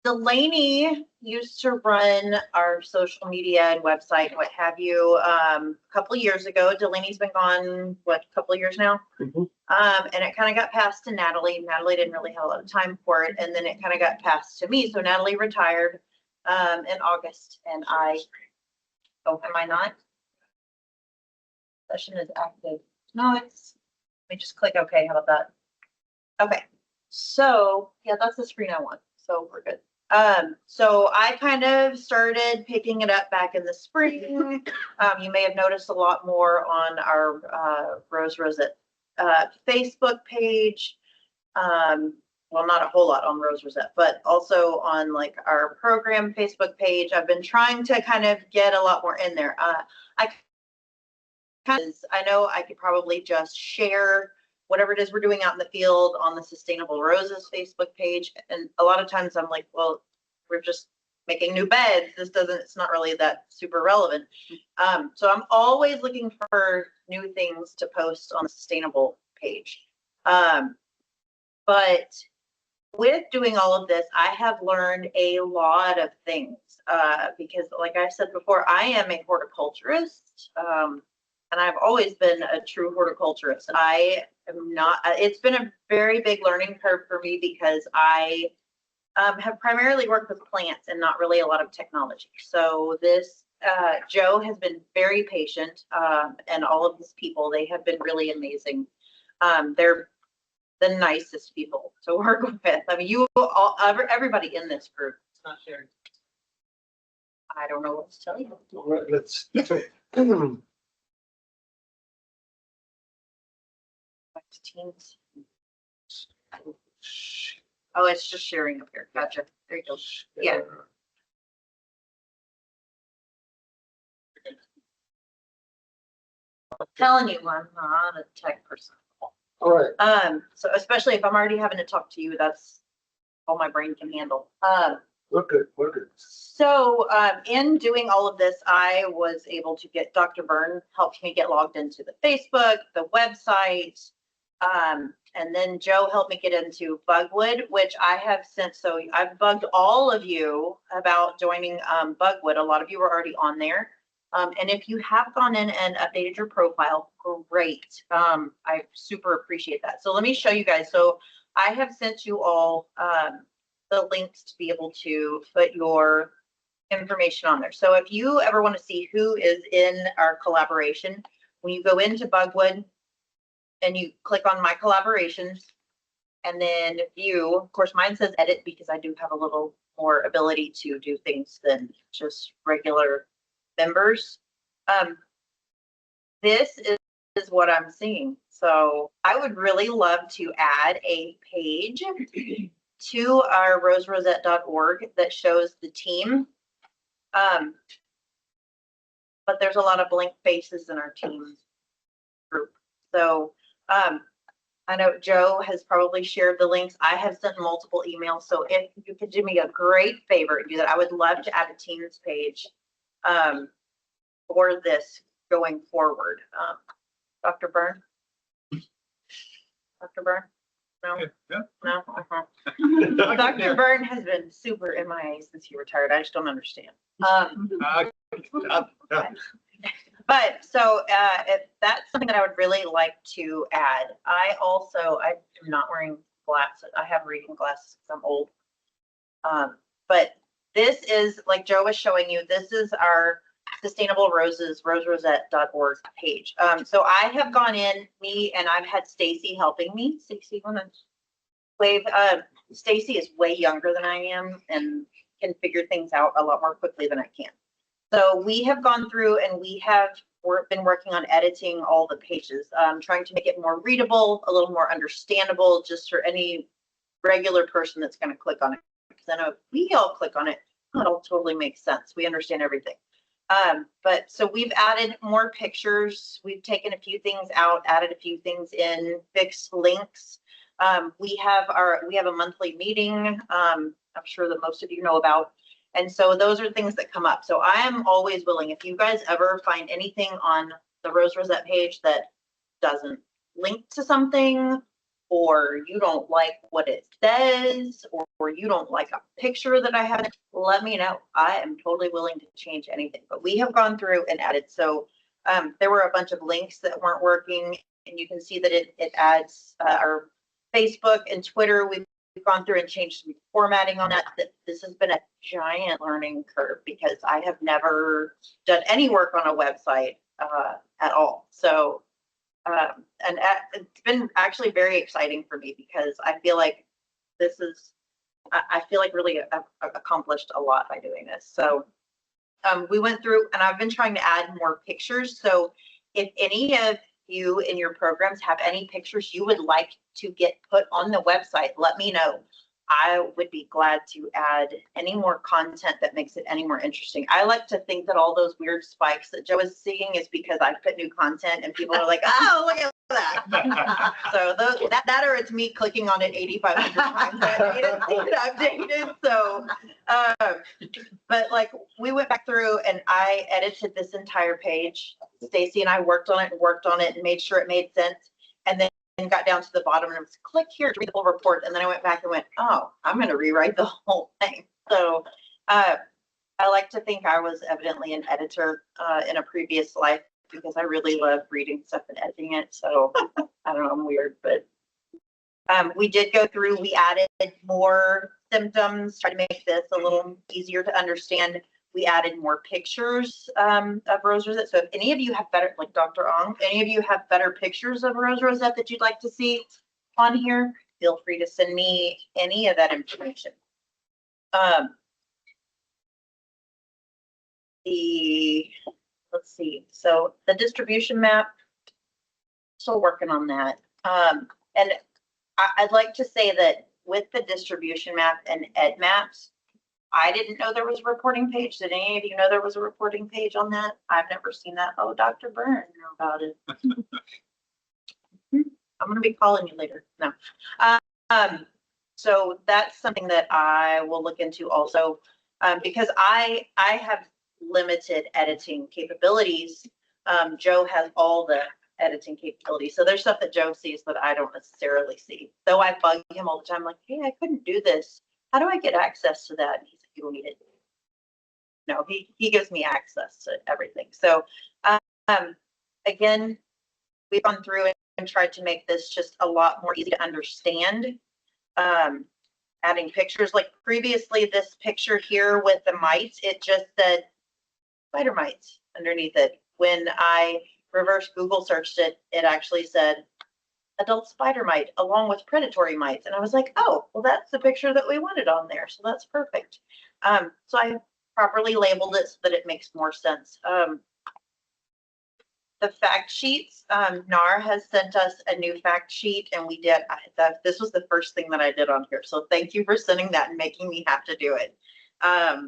Delaney used to run our social media and website and what have you. A couple of years ago, Delaney's been gone, what, a couple of years now? Mhm. And it kind of got passed to Natalie. Natalie didn't really have a lot of time for it. And then it kind of got passed to me. So Natalie retired in August. And oh, am I not? Session is active. No, it's, let me just click OK. How about that? Okay. So yeah, that's the screen I want. So we're good. So I kind of started picking it up back in the spring. You may have noticed a lot more on our Rose Rosette Facebook page. Well, not a whole lot on Rose Rosette, but also on like our program Facebook page. I've been trying to kind of get a lot more in there. I know I could probably just share whatever it is we're doing out in the field on the Sustainable Roses Facebook page. And a lot of times I'm like, well, we're just making new beds. It's not really that super relevant. So I'm always looking for new things to post on the Sustainable page. But with doing all of this, I have learned a lot of things because like I said before, I am a horticulturist. And I've always been a true horticulturist. I am not, it's been a very big learning curve for me because I have primarily worked with plants and not really a lot of technology. So this, Joe has been very patient and all of his people, they have been really amazing. They're the nicest people to work with. I mean, you all, everybody in this group. It's not shared. I don't know what to tell you. All right, let's. Teams. Oh, it's just sharing up here. Gotcha. There you go. Yeah. I'm telling you, I'm not a tech person. All right. So especially if I'm already having to talk to you, that's all my brain can handle. We're good. We're good. So in doing all of this, I was able to get Dr. Byrne helped me get logged into the Facebook, the website. And then Joe helped me get into Bugwood, which I have since, so I've bugged all of you about joining Bugwood. A lot of you are already on there. And if you have gone in and updated your profile, great. I super appreciate that. So let me show you guys. So I have sent you all the links to be able to put your information on there. So if you ever want to see who is in our collaboration, when you go into Bugwood, and you click on my collaborations and then view, of course, mine says edit because I do have a little more ability to do things than just regular members. This is what I'm seeing. So I would really love to add a page to our roserosette.org that shows the team. But there's a lot of blank faces in our team group. So I know Joe has probably shared the links. I have sent multiple emails. So if you could do me a great favor and do that, I would love to add a teams page for this going forward. Dr. Byrne? Dr. Byrne? No? Yeah. No? Dr. Byrne has been super MIA since he retired. I just don't understand. But so if that's something that I would really like to add. I am not wearing glasses. I have reading glasses because I'm old. But this is, like Joe was showing you, this is our Sustainable Roses, roserosette.org page. So I have gone in, and I've had Stacy helping me. Stacy, want to wave? Stacy is way younger than I am and can figure things out a lot more quickly than I can. So we have gone through and we've been working on editing all the pages, trying to make it more readable, a little more understandable, just for any regular person that's going to click on it. Because I know if we all click on it, it'll totally make sense. We understand everything. But so we've added more pictures. We've taken a few things out, added a few things in, fixed links. We have a monthly meeting. I'm sure that most of you know about. And so those are things that come up. So I am always willing, if you guys ever find anything on the Rose Rosette page that doesn't link to something, or you don't like what it says, or you don't like a picture that I have, let me know. I am totally willing to change anything. But we have gone through and added. So there were a bunch of links that weren't working, and you can see that it adds our Facebook and Twitter. We've gone through and changed some formatting on that. This has been a giant learning curve because I have never done any work on a website at all. So it's been actually very exciting for me because I feel like I feel like really accomplished a lot by doing this. So we went through, and I've been trying to add more pictures. So if any of you in your programs have any pictures you would like to get put on the website, let me know. I would be glad to add any more content that makes it any more interesting. I like to think that all those weird spikes that Joe is seeing is because I put new content and people are like, oh, look at that. So that or it's me clicking on it 8,500 times. I need it updated. So, but like we went back through and I edited this entire page. Stacy and I worked on it and made sure it made sense. And then got down to the bottom and it was click here to read the whole report. And then I went back and went, oh, I'm going to rewrite the whole thing. So I like to think I was evidently an editor in a previous life because I really love reading stuff and editing it. So I don't know, I'm weird, but we did go through, we added more symptoms, try to make this a little easier to understand. We added more pictures of rose rosette. So if any of you have better, like Dr. Ong, any of you have better pictures of rose rosette that you'd like to see on here, feel free to send me any of that information. Let's see. So the distribution map, still working on that. And I'd like to say that with the distribution map and ed maps, I didn't know there was a reporting page. Did any of you know there was a reporting page on that? I've never seen that. Oh, Dr. Byrne knew about it. I'm going to be calling you later. No. So that's something that I will look into also because I have limited editing capabilities. Joe has all the editing capabilities. So there's stuff that Joe sees that I don't necessarily see. So I bug him all the time, like, hey, I couldn't do this. How do I get access to that? And he's like, you don't need it. No, he gives me access to everything. So again, we've gone through and tried to make this just a lot more easy to understand. Adding pictures, like previously this picture here with the mites, it just said spider mites underneath it. When I reverse Google searched it, it actually said adult spider mite along with predatory mites. And I was like, oh, well, that's the picture that we wanted on there. So that's perfect. So I properly labeled it so that it makes more sense. The fact sheets, NAR has sent us a new fact sheet and we did, this was the first thing that I did on here. So thank you for sending that and making me have to do it. I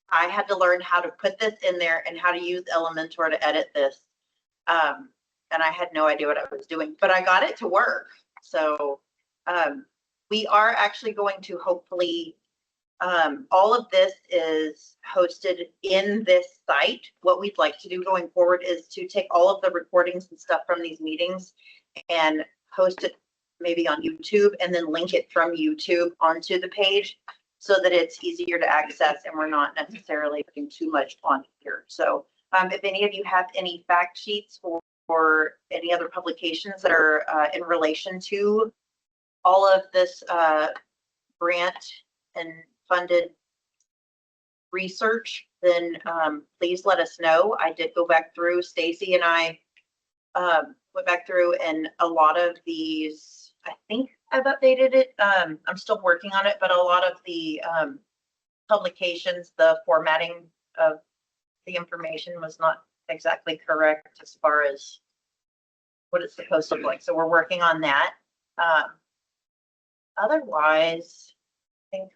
had to learn how to put this in there and how to use Elementor to edit this. And I had no idea what I was doing, but I got it to work. So we are actually going to hopefully, all of this is hosted in this site. What we'd like to do going forward is to take all of the recordings and stuff from these meetings and host it maybe on YouTube and then link it from YouTube onto the page so that it's easier to access and we're not necessarily putting too much on here. So if any of you have any fact sheets or any other publications that are in relation to all of this grant and funded research, then please let us know. I did go back through, Stacy and I went back through, and a lot of these, I think I've updated it. I'm still working on it, but a lot of the publications, the formatting of the information was not exactly correct as far as what it's supposed to look like. So we're working on that. Otherwise, I think,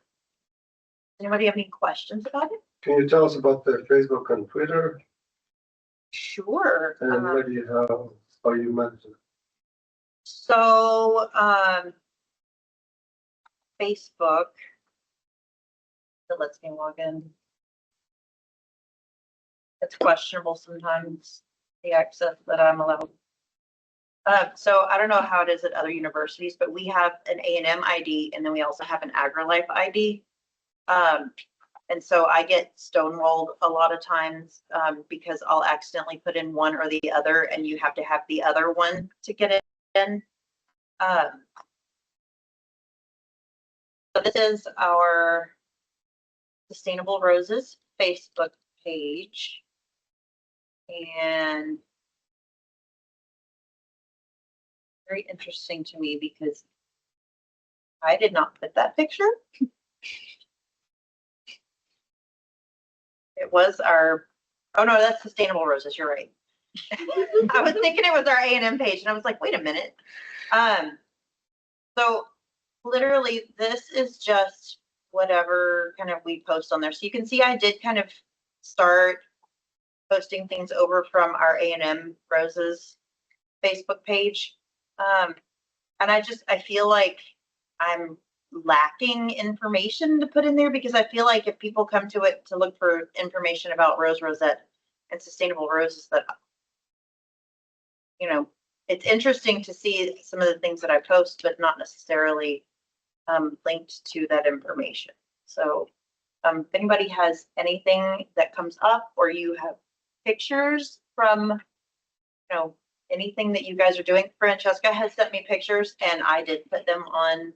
anybody have any questions about it? Can you tell us about the Facebook and Twitter? Sure. And maybe how you manage it? So Facebook, that lets me log in. It's questionable sometimes, the access that I'm allowed. So I don't know how it is at other universities, but we have an A&M ID and then we also have an AgriLife ID. And so I get stonewalled a lot of times because I'll accidentally put in one or the other and you have to have the other one to get it in. So this is our Sustainable Roses Facebook page. And very interesting to me because I did not put that picture. It was our, oh no, that's Sustainable Roses, you're right. I was thinking it was our A&M page and I was like, wait a minute. So literally this is just whatever kind of we post on there. So you can see I did kind of start posting things over from our A&M Roses Facebook page. And I feel like I'm lacking information to put in there because I feel like if people come to it to look for information about Rose Rosette and Sustainable Roses, that, you know, it's interesting to see some of the things that I post, but not necessarily linked to that information. So if anybody has anything that comes up or you have pictures from, you know, anything that you guys are doing, Francesca has sent me pictures and I did put them on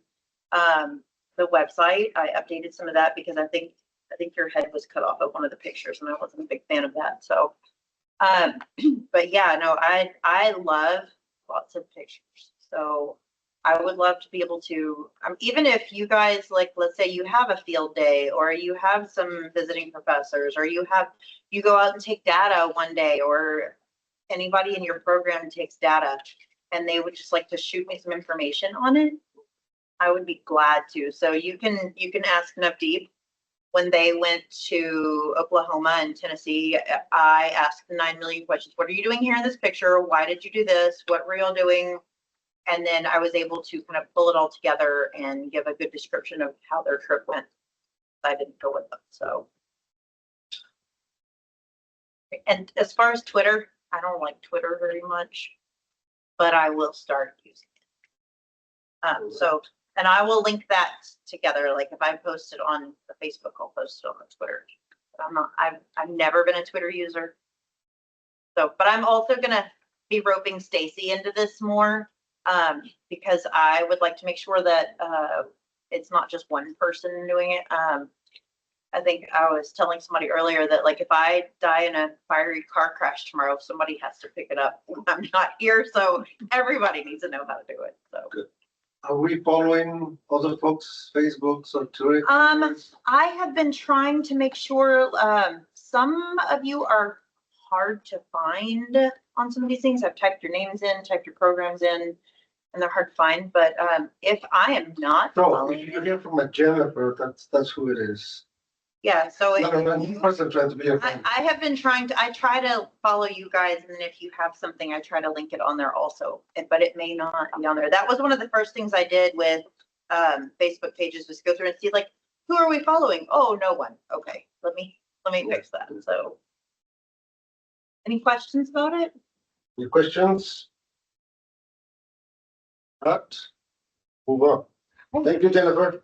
the website. I updated some of that because I think your head was cut off of one of the pictures and I wasn't a big fan of that. So, but yeah, no, I love lots of pictures. So I would love to be able to, even if you guys, like, let's say you have a field day or you have some visiting professors or you go out and take data one day, or anybody in your program takes data and they would just like to shoot me some information on it, I would be glad to. So you can ask Navdeep. When they went to Oklahoma and Tennessee, I asked the 9 million questions. What are you doing here in this picture? Why did you do this? What were y'all doing? And then I was able to kind of pull it all together and give a good description of how their trip went. I didn't go with them. So, and as far as Twitter, I don't like Twitter very much, but I will start using it. So, and I will link that together. Like if I post it on the Facebook, I'll post it on the Twitter. I've never been a Twitter user. So, but I'm also gonna be roping Stacy into this more because I would like to make sure that it's not just one person doing it. I think I was telling somebody earlier that, like, if I die in a fiery car crash tomorrow, somebody has to pick it up when I'm not here. So everybody needs to know how to do it. So Good. Are we following other folks' Facebooks or Twitter? I have been trying to make sure some of you are hard to find on some of these things. I've typed your names in, typed your programs in, and they're hard to find. But if I am not So if you hear from a Jennifer, that's who it is. Yeah, so No, you wasn't trying to be a friend. I have been trying to, I try to follow you guys, and then if you have something, I try to link it on there also, but it may not be on there. That was one of the first things I did with Facebook pages, was go through and see, like, who are we following? Oh, no one. Okay, let me fix that. So any questions about it? Any questions? Not? Move on. Thank you, Jennifer.